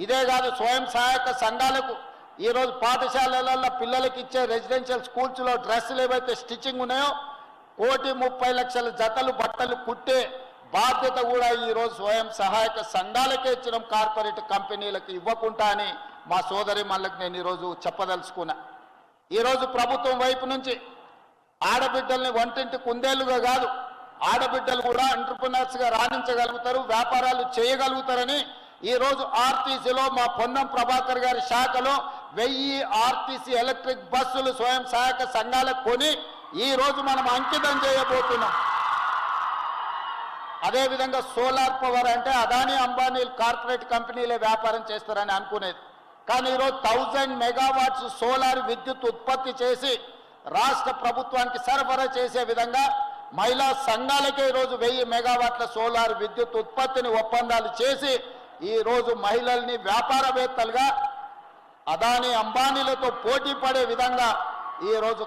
ఇదే కాదు, స్వయం సహాయక సంఘాలకు ఈరోజు పాఠశాలలలో పిల్లలకి ఇచ్చే రెసిడెన్షియల్ స్కూల్స్లో డ్రెస్సులు ఏవైతే స్టిచ్చింగ్ ఉన్నాయో 1,30,00,000 జతలు బట్టలు కుట్టే బాధ్యత కూడా ఈరోజు స్వయం సహాయక సంఘాలకే ఇచ్చడం, కార్పొరేట్ కంపెనీలకు ఇవ్వకుండా అని మా సోదరి మళ్ళకి నేను ఈరోజు చెప్పదలుచుకున్నా. ఈరోజు ప్రభుత్వం వైపు నుంచి ఆడబిడ్డల్ని వంటింటి కుందేలుగా కాదు, ఆడబిడ్డలు కూడా ఎంటర్‌ప్రెన్యూర్స్గా రాణించగలుగుతారు, వ్యాపారాలు చేయగలుగుతారని ఈరోజు ఆర్టీసీలో మా పొన్నం ప్రభాకర్ గారి శాఖలో 1000 ఆర్టీసీ ఎలక్ట్రిక్ బస్సులు స్వయం సహాయక సంఘాలకు కొని ఈరోజు మనం అంకితం చేయబోతున్నాం. అదేవిధంగా సోలార్ పవర్ అంటే అదానీ అంబానీ కార్పొరేట్ కంపెనీలే వ్యాపారం చేస్తారని అనుకునేది, కానీ ఈరోజు 1000 మెగావాట్స్ సోలార్ విద్యుత్ ఉత్పత్తి చేసి రాష్ట్ర ప్రభుత్వానికి సరఫరా చేసే విధంగా మహిళా సంఘాలకే ఈరోజు 1000 మెగావాట్ల సోలార్ విద్యుత్ ఉత్పత్తిని ఒప్పందాలు చేసి ఈరోజు మహిళల్ని వ్యాపారవేత్తలుగా అదానీ అంబానీలతో పోటీ పడే విధంగా ఈరోజు